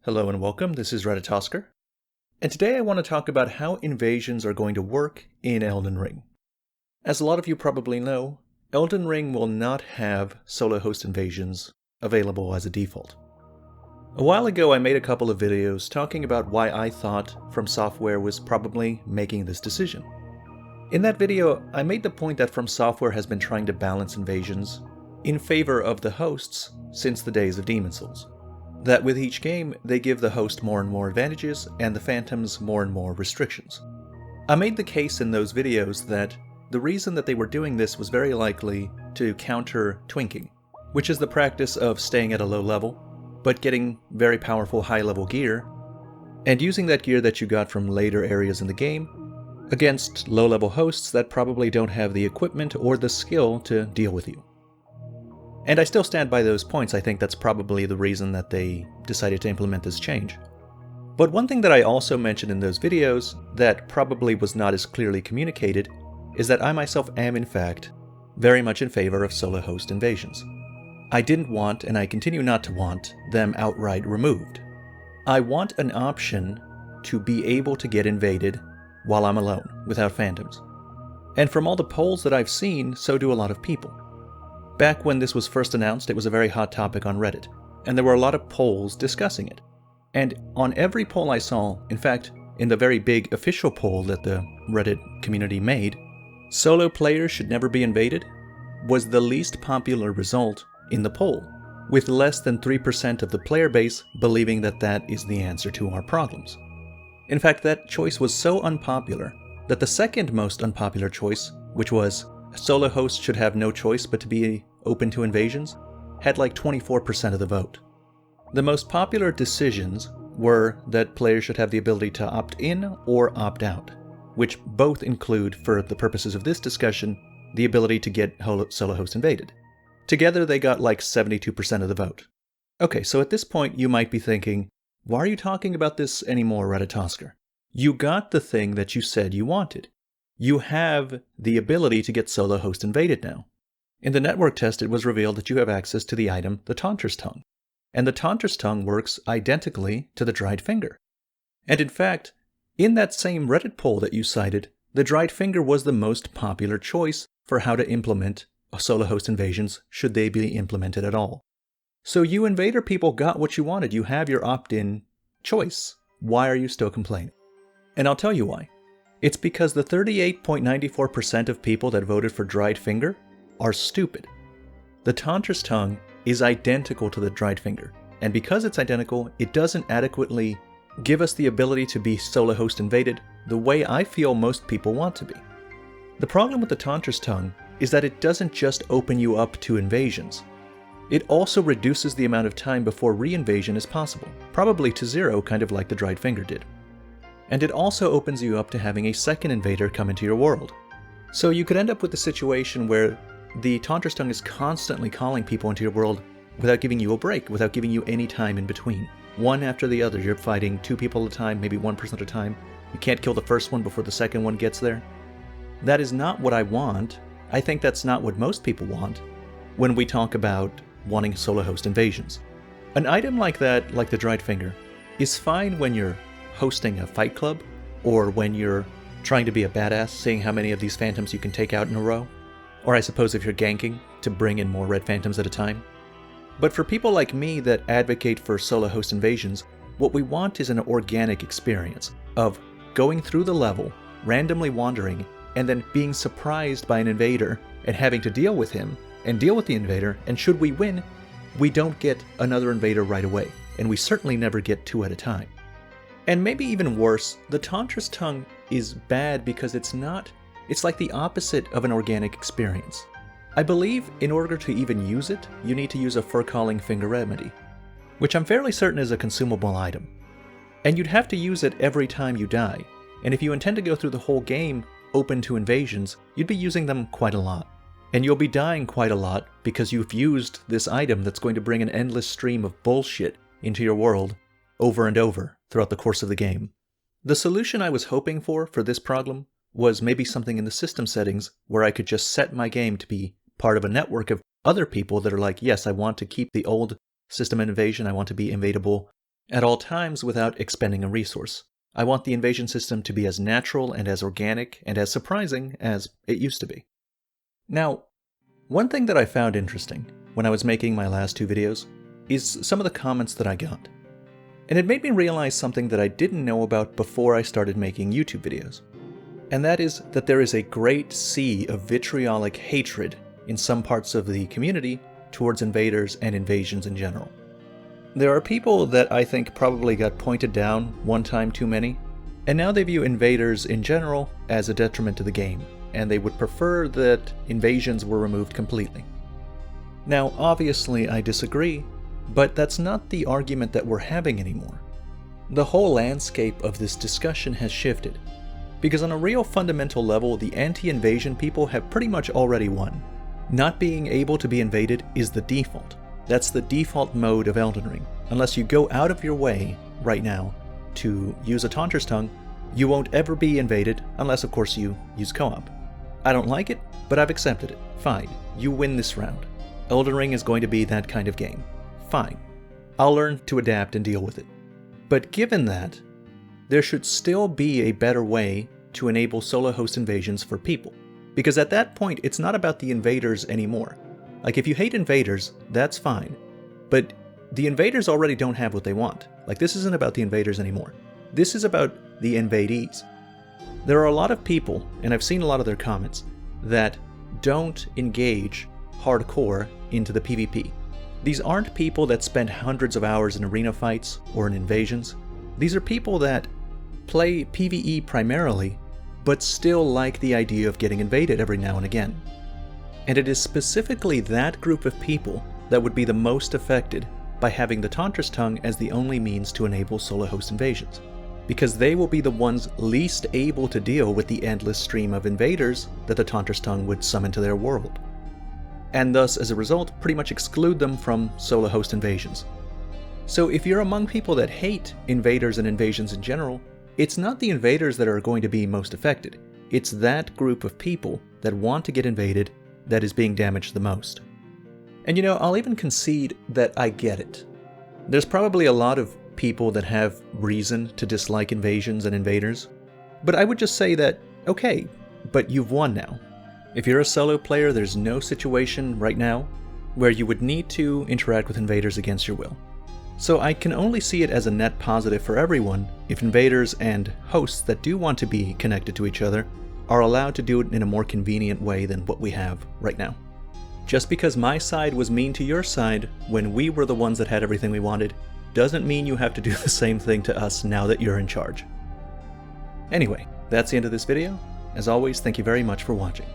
Hello and welcome, this is Redditosker, and today I want to talk about how invasions are going to work in Elden Ring. As a lot of you probably know, Elden Ring will not have solo host invasions available as a default. A while ago I made a couple of videos talking about why I thought From Software was probably making this decision. In that video, I made the point that From Software has been trying to balance invasions in favor of the hosts since the days of Demon's Souls. That with each game, they give the host more and more advantages and the phantoms more and more restrictions. I made the case in those videos that the reason that they were doing this was very likely to counter twinking, which is the practice of staying at a low level, but getting very powerful high-level gear, and using that gear that you got from later areas in the game against low-level hosts that probably don't have the equipment or the skill to deal with you. And I still stand by those points. I think that's probably the reason that they decided to implement this change. But one thing that I also mentioned in those videos that probably was not as clearly communicated is that I myself am in fact very much in favor of solo host invasions. I didn't want, and I continue not to want, them outright removed. I want an option to be able to get invaded while I'm alone, without phantoms. And from all the polls that I've seen, so do a lot of people. Back when this was first announced, it was a very hot topic on Reddit, and there were a lot of polls discussing it. And on every poll I saw, in fact, in the very big official poll that the Reddit community made, solo players should never be invaded was the least popular result in the poll, with less than 3% of the player base believing that that is the answer to our problems. In fact, that choice was so unpopular that the second most unpopular choice, which was solo hosts should have no choice but to be open to invasions, had like 24% of the vote. The most popular decisions were that players should have the ability to opt in or opt out, which both include, for the purposes of this discussion, the ability to get solo host invaded. Together they got like 72% of the vote. Okay, so at this point you might be thinking, why are you talking about this anymore, Redditosker? You got the thing that you said you wanted. You have the ability to get solo host invaded now. In the network test, it was revealed that you have access to the item, the Taunter's Tongue. And the Taunter's Tongue works identically to the Dried Finger. And in fact, in that same Reddit poll that you cited, the Dried Finger was the most popular choice for how to implement solo host invasions, should they be implemented at all. So you invader people got what you wanted. You have your opt-in choice. Why are you still complaining? And I'll tell you why. It's because the 38.94% of people that voted for Dried Finger are stupid. The Taunter's Tongue is identical to the Dried Finger, and because it's identical, it doesn't adequately give us the ability to be solo host invaded the way I feel most people want to be. The problem with the Taunter's Tongue is that it doesn't just open you up to invasions. It also reduces the amount of time before re-invasion is possible, probably to 0, kind of like the Dried Finger did. And it also opens you up to having a second invader come into your world. So you could end up with a situation where the Taunter's Tongue is constantly calling people into your world without giving you a break, without giving you any time in between. One after the other, you're fighting 2 people at a time, maybe 1% at a time. You can't kill the first one before the second one gets there. That is not what I want. I think that's not what most people want when we talk about wanting solo host invasions. An item like that, like the Dried Finger, is fine when you're hosting a fight club, or when you're trying to be a badass, seeing how many of these phantoms you can take out in a row, or I suppose if you're ganking, to bring in more red phantoms at a time. But for people like me that advocate for solo host invasions, what we want is an organic experience of going through the level, randomly wandering, and then being surprised by an invader and having to deal with him, and deal with the invader, and should we win, we don't get another invader right away, and we certainly never get 2 at a time. And maybe even worse, the Taunter's Tongue is bad because it's like the opposite of an organic experience. I believe in order to even use it, you need to use a fur-calling finger remedy, which I'm fairly certain is a consumable item. And you'd have to use it every time you die, and if you intend to go through the whole game open to invasions, you'd be using them quite a lot. And you'll be dying quite a lot because you've used this item that's going to bring an endless stream of bullshit into your world over and over throughout the course of the game. The solution I was hoping for this problem was maybe something in the system settings where I could just set my game to be part of a network of other people that are like, yes, I want to keep the old system invasion, I want to be invadable, at all times without expending a resource. I want the invasion system to be as natural and as organic and as surprising as it used to be. Now, one thing that I found interesting when I was making my last two videos is some of the comments that I got. And it made me realize something that I didn't know about before I started making YouTube videos. And that is that there is a great sea of vitriolic hatred in some parts of the community towards invaders and invasions in general. There are people that I think probably got pointed down one time too many, and now they view invaders in general as a detriment to the game, and they would prefer that invasions were removed completely. Now, obviously I disagree, but that's not the argument that we're having anymore. The whole landscape of this discussion has shifted, because on a real fundamental level, the anti-invasion people have pretty much already won. Not being able to be invaded is the default. That's the default mode of Elden Ring. Unless you go out of your way right now to use a Taunter's Tongue, you won't ever be invaded unless of course you use co-op. I don't like it, but I've accepted it. Fine, you win this round. Elden Ring is going to be that kind of game. Fine. I'll learn to adapt and deal with it. But given that, there should still be a better way to enable solo host invasions for people. Because at that point, it's not about the invaders anymore. Like, if you hate invaders, that's fine. But the invaders already don't have what they want. Like, this isn't about the invaders anymore. This is about the invadees. There are a lot of people, and I've seen a lot of their comments, that don't engage hardcore into the PvP. These aren't people that spend hundreds of hours in arena fights or in invasions. These are people that play PvE primarily, but still like the idea of getting invaded every now and again. And it is specifically that group of people that would be the most affected by having the Taunter's Tongue as the only means to enable solo host invasions, because they will be the ones least able to deal with the endless stream of invaders that the Taunter's Tongue would summon to their world, and thus, as a result, pretty much exclude them from solo host invasions. So if you're among people that hate invaders and invasions in general, it's not the invaders that are going to be most affected. It's that group of people that want to get invaded that is being damaged the most. And you know, I'll even concede that I get it. There's probably a lot of people that have reason to dislike invasions and invaders, but I would just say that, okay, but you've won now. If you're a solo player, there's no situation right now where you would need to interact with invaders against your will. So I can only see it as a net positive for everyone if invaders and hosts that do want to be connected to each other are allowed to do it in a more convenient way than what we have right now. Just because my side was mean to your side when we were the ones that had everything we wanted, doesn't mean you have to do the same thing to us now that you're in charge. Anyway, that's the end of this video. As always, thank you very much for watching.